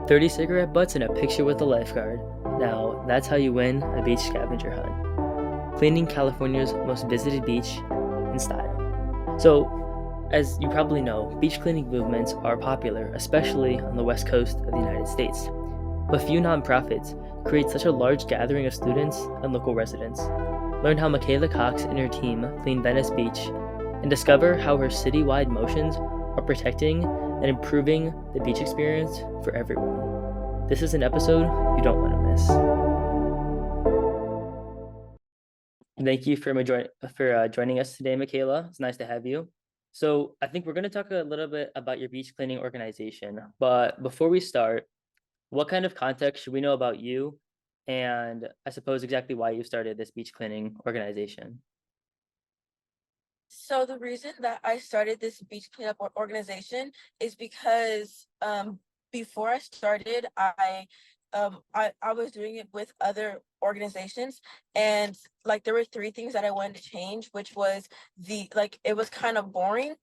30 cigarette butts and a picture with a lifeguard. Now, that's how you win a beach scavenger hunt. Cleaning California's most visited beach in style. So, as you probably know, beach cleaning movements are popular, especially on the west coast of the United States. But few nonprofits create such a large gathering of students and local residents. Learn how Makayla Cox and her team clean Venice Beach, and discover how her citywide motions are protecting and improving the beach experience for everyone. This is an episode you don't want to miss. Thank you for joining us today, Makayla. It's nice to have you. So I think we're going to talk a little bit about your beach cleaning organization. But before we start, what kind of context should we know about you, and I suppose exactly why you started this beach cleaning organization? So the reason that I started this beach cleanup organization is because before I started, I was doing it with other organizations, and like there were three things that I wanted to change, which was it was kind of boring.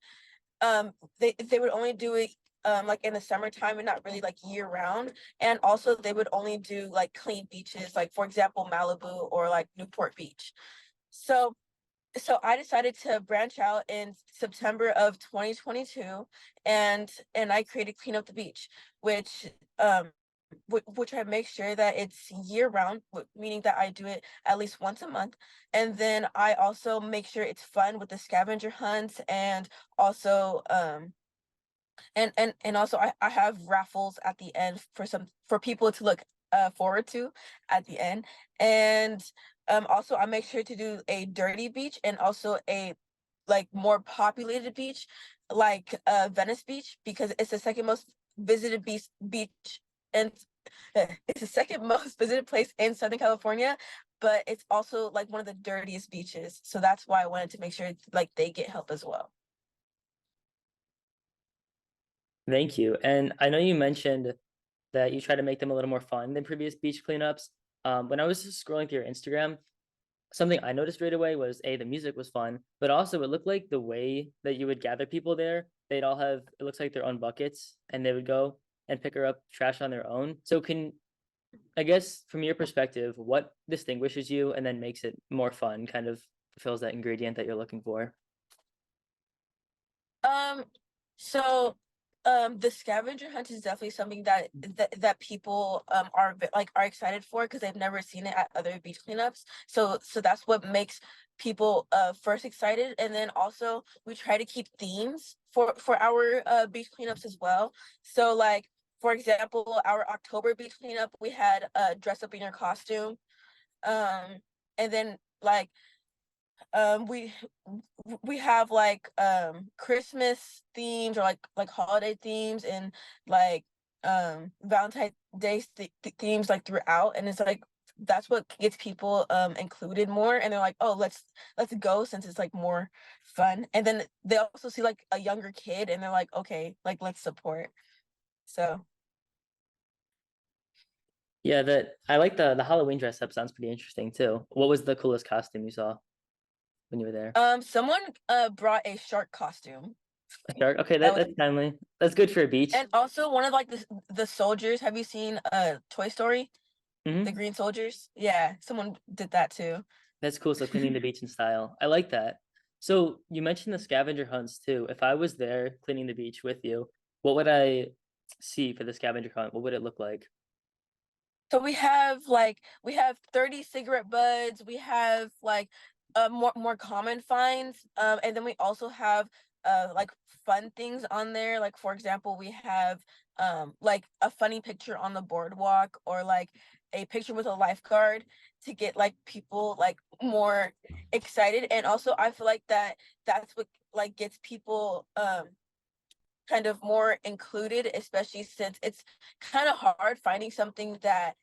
They would only do it like in the summertime and not really like year round, and also they would only do like clean beaches, like for example Malibu or like Newport Beach. So so I decided to branch out in September of 2022, and I created Clean Up the Beach, which which I make sure that it's year round, meaning that I do it at least once a month. And then I also make sure it's fun with the scavenger hunts, and also and also I have raffles at the end for people to look forward to at the end. And also I make sure to do a dirty beach and also a like more populated beach, like Venice Beach, because it's the second most visited beach and it's the second most visited place in Southern California, but it's also like one of the dirtiest beaches, so that's why I wanted to make sure like they get help as well. Thank you. And I know you mentioned that you try to make them a little more fun than previous beach cleanups. When I was just scrolling through your Instagram, something I noticed right away was the music was fun, but also it looked like the way that you would gather people there, they'd all have, it looks like their own buckets, and they would go and pick her up trash on their own. So I guess from your perspective, what distinguishes you and then makes it more fun, kind of fulfills that ingredient that you're looking for? Um, so the scavenger hunt is definitely something that people are excited for because they've never seen it at other beach cleanups. So that's what makes people first excited, and then also we try to keep themes for our beach cleanups as well. So like for example, our October beach cleanup, we had dress up in your costume. Um, and then like um we we have like Christmas themes or like holiday themes, and like Valentine's Day themes like throughout, and it's like that's what gets people included more, and they're like, oh, let's go since it's like more fun. And then they also see like a younger kid and they're like, okay, like let's support. So Yeah, that I like the Halloween dress up sounds pretty interesting too. What was the coolest costume you saw when you were there? someone brought a shark costume. A shark? Okay, That was that's timely. That's good for a beach. And also one of like the soldiers. Have you seen Toy Story? The Hmm. green soldiers? Yeah, someone did that too. That's cool. So cleaning the beach in style. I like that. So you mentioned the scavenger hunts too. If I was there cleaning the beach with you, what would I see for the scavenger hunt? What would it look like? So we have 30 cigarette butts, we have like more common finds, and then we also have like fun things on there. Like for example, we have like a funny picture on the boardwalk, or like a picture with a lifeguard to get like people like more excited. And also I feel like that's what like gets people kind of more included, especially since it's kind of hard finding something that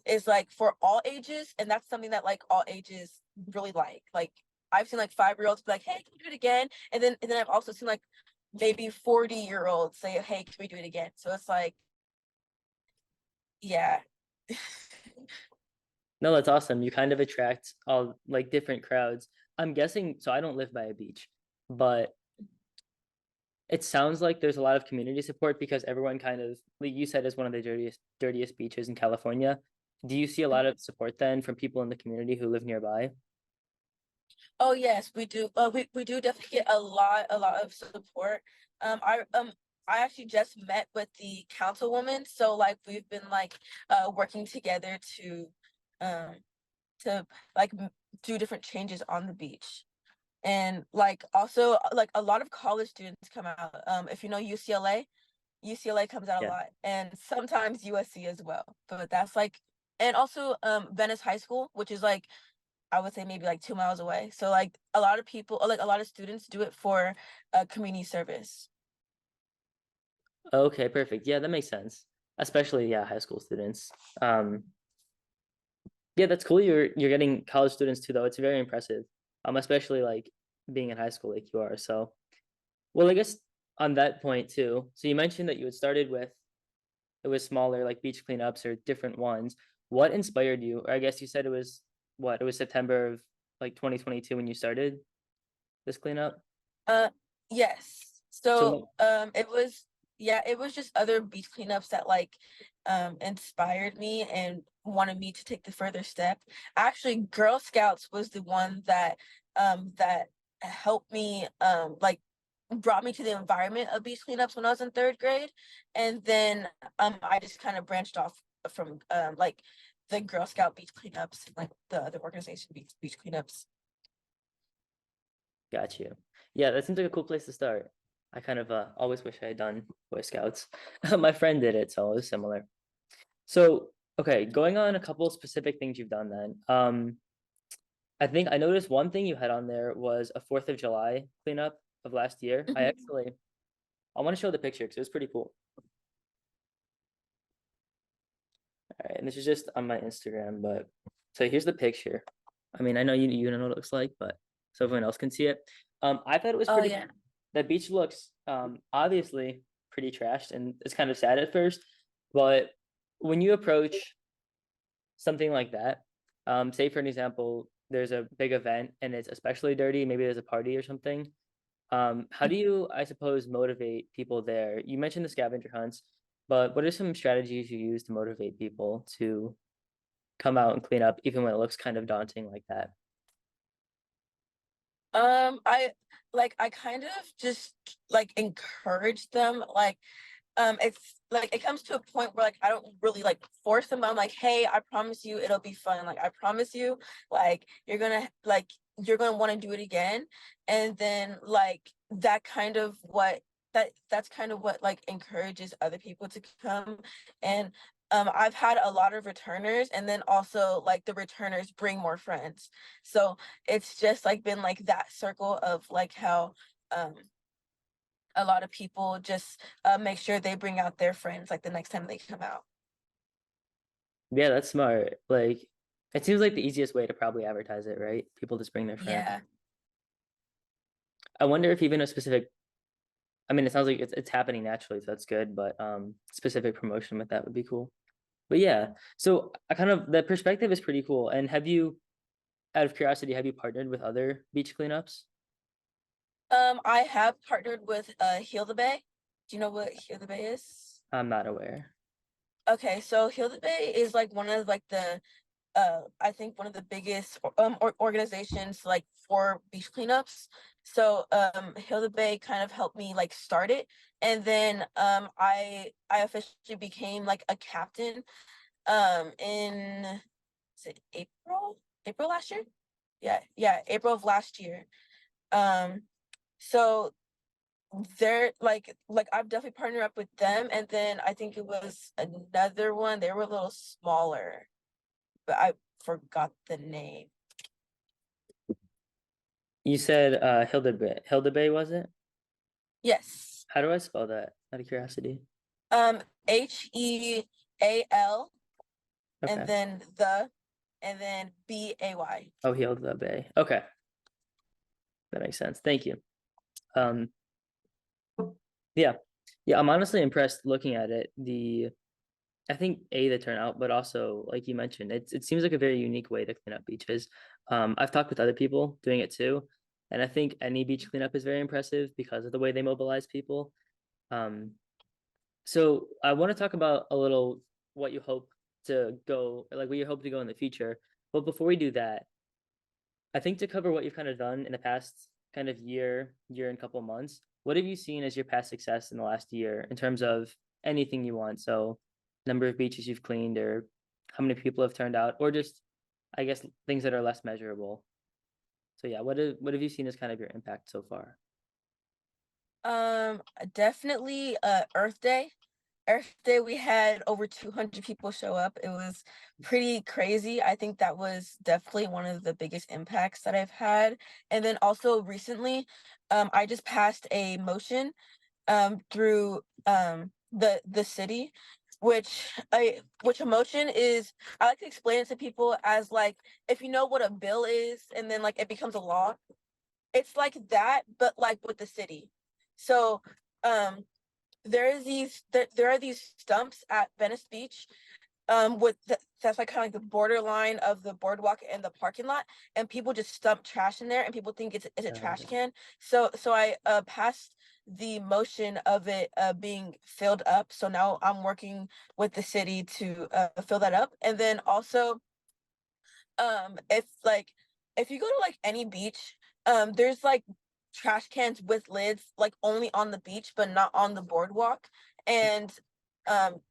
is like for all ages, and that's something that like all ages really like. Like I've seen like 5-year-olds be like, hey, can we do it again? And then I've also seen like maybe 40-year-olds say, hey, can we do it again? So it's like, yeah. No, that's awesome. You kind of attract all like different crowds. I'm guessing, so I don't live by a beach, but It sounds like there's a lot of community support because everyone kind of, like you said, is one of the dirtiest beaches in California. Do you see a lot Mhm. of support then from people in the community who live nearby? Oh yes, we do. We do definitely get a lot of support. I actually just met with the councilwoman, so like we've been like working together um to like do different changes on the beach. And like also like a lot of college students come out. If you know UCLA comes out a Yeah. lot, and sometimes USC as well. But that's like, and also Venice High School, which is like I would say maybe like 2 miles away. So like a lot of people, or like a lot of students do it for community service. Okay, perfect. Yeah, that makes sense. Especially, yeah, high school students. Um, yeah, that's cool. You're getting college students too, though. It's very impressive. Especially like being in high school like you are. So, well, I guess on that point too. So you mentioned that you had started with it was smaller, like beach cleanups or different ones. What inspired you? Or I guess you said it was what? It was September of like 2022 when you started this cleanup. Uh, yes. So, So it was yeah, it was just other beach cleanups that like inspired me and wanted me to take the further step. Actually, Girl Scouts was the one that helped me like brought me to the environment of beach cleanups when I was in third grade. And then I just kind of branched off from like the Girl Scout beach cleanups, like the other organization beach cleanups. got you. Yeah, that seems like a cool place to start. I kind of always wish I had done Boy Scouts. My friend did it, so it was similar. So, okay, going on a couple specific things you've done then. I think I noticed one thing you had on there was a 4th of July cleanup of last year. I want to show the picture because it was pretty cool. All right, and this is just on my Instagram, but so here's the picture. I mean, I know you know what it looks like, but so everyone else can see it. I thought it was Oh pretty yeah. cool. That beach looks obviously pretty trashed and it's kind of sad at first, but when you approach something like that, say for an example, there's a big event and it's especially dirty, maybe there's a party or something. How do you, I suppose, motivate people there? You mentioned the scavenger hunts, but what are some strategies you use to motivate people to come out and clean up even when it looks kind of daunting like that? I I kind of just like encourage them. It's like it comes to a point where like I don't really like force them. I'm like, hey, I promise you it'll be fun. Like I promise you, you're gonna want to do it again. And then like that's kind of what like encourages other people to come. And I've had a lot of returners, and then also like the returners bring more friends. So it's just like been like that circle of like how um a lot of people just make sure they bring out their friends like the next time they come out. Yeah, that's smart. Like, it seems like the easiest way to probably advertise it, right? People just bring their friends. Yeah. I wonder if even a specific, I mean, it sounds like it's happening naturally, so that's good, but specific promotion with that would be cool. But yeah, so I kind of the perspective is pretty cool. And have you, out of curiosity, have you partnered with other beach cleanups? I have partnered with Heal the Bay. Do you know what Heal the Bay is? I'm not aware. Okay, so Heal the Bay is like one of like the I think one of the biggest organizations like for beach cleanups. So Heal the Bay kind of helped me like start it, and then I officially became like a captain in is it April last year? Yeah, April of last year. Um, so they're like I've definitely partnered up with them, and then I think it was another one. They were a little smaller, but I forgot the name. You said Hilda Bay. Hilda Bay, was it? Yes. How do I spell that? Out of curiosity. Heal, and Okay. then and then Bay. Oh, Hilda Bay. Okay, that makes sense. Thank you. Um, yeah, yeah. I'm honestly impressed looking at it. I think the turnout, but also like you mentioned, it seems like a very unique way to clean up beaches. I've talked with other people doing it too, And I think any beach cleanup is very impressive because of the way they mobilize people. Um, so I want to talk about a little what you hope to go, like what you hope to go in the future. But before we do that, I think to cover what you've kind of done in the past kind of year and couple months, what have you seen as your past success in the last year in terms of anything you want? So, number of beaches you've cleaned, or how many people have turned out, or just, I guess, things that are less measurable. So yeah, what have you seen as kind of your impact so far? Definitely Earth Day. Earth Day, we had over 200 people show up. It was pretty crazy. I think that was definitely one of the biggest impacts that I've had. And then also recently, I just passed a motion through the city, which a motion is. I like to explain it to people as like if you know what a bill is, and then like it becomes a law. It's like that, but like with the city. So um there are these stumps at Venice Beach that's like kind of like the borderline of the boardwalk and the parking lot, and people just dump trash in there and people think it's a Got trash it. can. So I passed the motion of it being filled up. So now I'm working with the city to fill that up. And then also if like if you go to like any beach, there's like trash cans with lids like only on the beach but not on the boardwalk. And um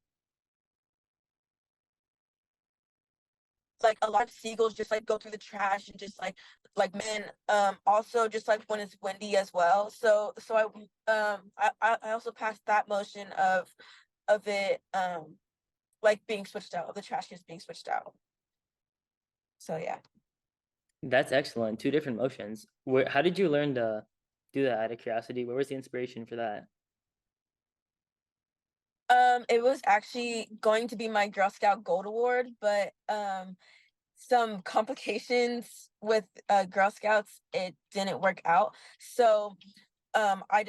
like a lot of seagulls just like go through the trash and just like men also just like when it's windy as well. So I also passed that motion of it like being switched out, of the trash cans being switched out. So yeah. That's excellent. Two different motions. How did you learn to do that out of curiosity? Where was the inspiration for that? It was actually going to be my Girl Scout Gold Award, but some complications with Girl Scouts, it didn't work out. So I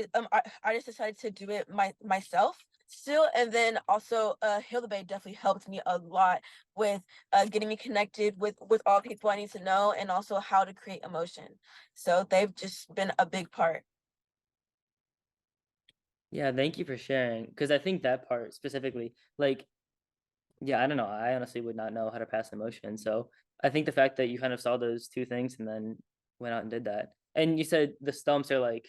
just decided to do it myself still. And then also Hilda Bay definitely helped me a lot with getting me connected with all people I need to know, and also how to create emotion. So they've just been a big part. Yeah, thank you for sharing. Because I think that part specifically, like, yeah, I don't know. I honestly would not know how to pass emotion. So I think the fact that you kind of saw those two things and then went out and did that. And you said the stumps are like,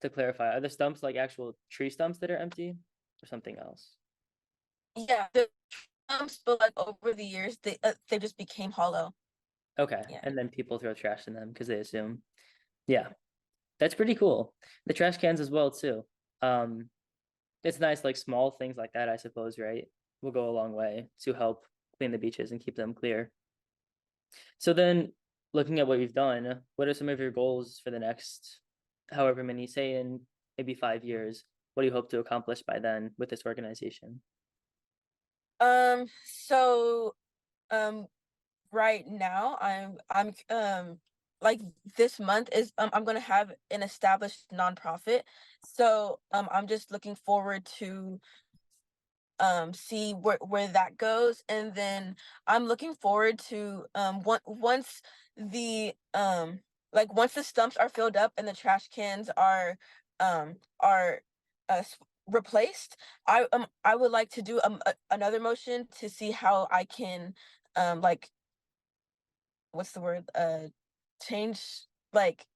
to clarify, are the stumps like actual tree stumps that are empty or something else? Yeah, but like over the years they just became hollow. Okay. Yeah. And then people throw trash in them because they assume. Yeah, that's pretty cool. The trash cans as well too. Um, it's nice, like small things like that, I suppose, right? Will go a long way to help clean the beaches and keep them clear. So then, looking at what you've done, what are some of your goals for the next, however many, say in maybe 5 years? What do you hope to accomplish by then with this organization? So um right now I'm like this month is I'm gonna have an established nonprofit. So I'm just looking forward to see where that goes. And then I'm looking forward to the once the stumps are filled up and the trash cans are replaced. I would like to do another motion to see how I can like what's the word change, like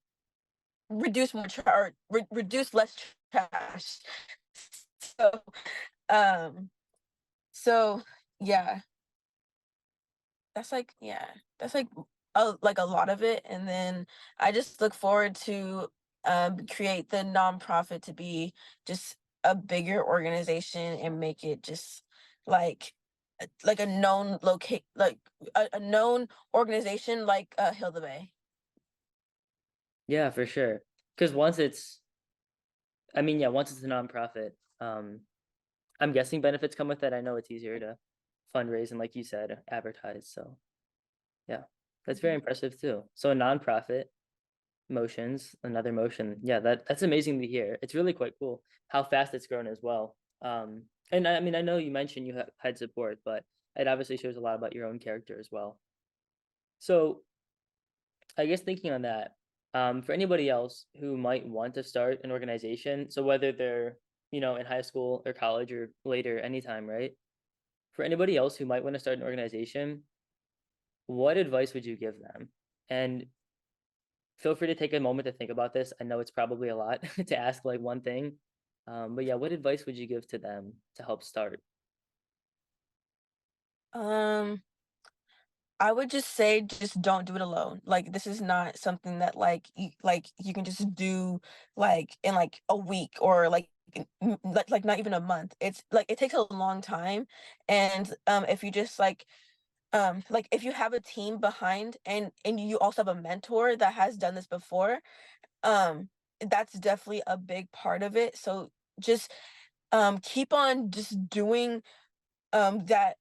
reduce more reduce less trash. So um so yeah, that's like a lot of it. And then I just look forward to create the nonprofit to be just a bigger organization and make it just like like a known locate like a known organization like Hilda Bay. Yeah, for sure. Because once it's, I mean, yeah, once it's a nonprofit, I'm guessing benefits come with it. I know it's easier to fundraise and, like you said, advertise. So yeah, that's very Mhm. impressive too. So a nonprofit, motions, another motion. Yeah, that's amazing to hear. It's really quite cool how fast it's grown as well. And I mean, I know you mentioned you had support, but it obviously shows a lot about your own character as well. So I guess thinking on that, For anybody else who might want to start an organization, so whether they're, in high school or college or later, anytime, right? For anybody else who might want to start an organization, what advice would you give them? And feel free to take a moment to think about this. I know it's probably a lot to ask like one thing. But yeah, what advice would you give to them to help start? Um, I would just say just don't do it alone. Like this is not something that like you can just do like in like a week or like like not even a month. It's like it takes a long time, and if you just like if you have a team behind and you also have a mentor that has done this before, um that's definitely a big part of it. So just keep on just doing that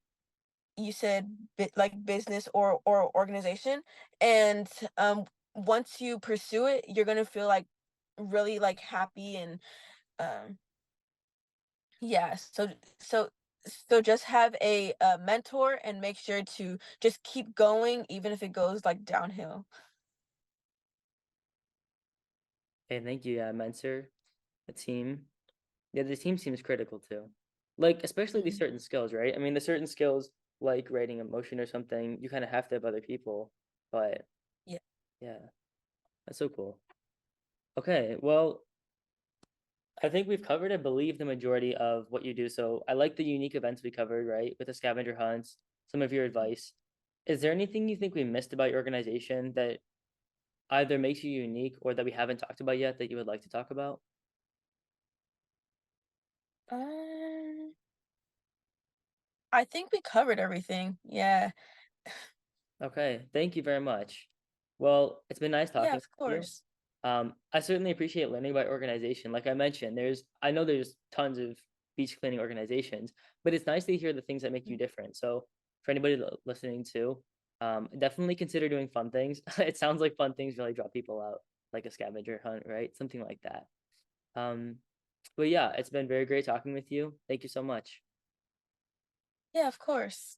you said like business or organization, and once you pursue it you're gonna feel like really like happy and um yeah, so just have a mentor and make sure to just keep going even if it goes like downhill. Hey, thank you. Yeah, mentor, a team. Yeah, the team seems critical too. Like, especially these Mhm. certain skills, right? I mean, the certain skills like writing emotion or something, you kind of have to have other people. But Yeah. yeah, that's so cool. Okay, well, I think we've covered, I believe, the majority of what you do. So I like the unique events we covered, right? With the scavenger hunts, some of your advice. Is there anything you think we missed about your organization that either makes you unique or that we haven't talked about yet that you would like to talk about? um I think we covered everything. Yeah. Okay, thank you very much. Well, it's been nice Yeah, talking of with you. course. I certainly appreciate learning about organization. Like I mentioned, I know there's tons of beach cleaning organizations, but it's nice to hear the things that make you Mm. different. So for anybody listening too, definitely consider doing fun things. It sounds like fun things really draw people out, like a scavenger hunt, right? Something like that. Um, but yeah, it's been very great talking with you. Thank you so much. Yeah, of course.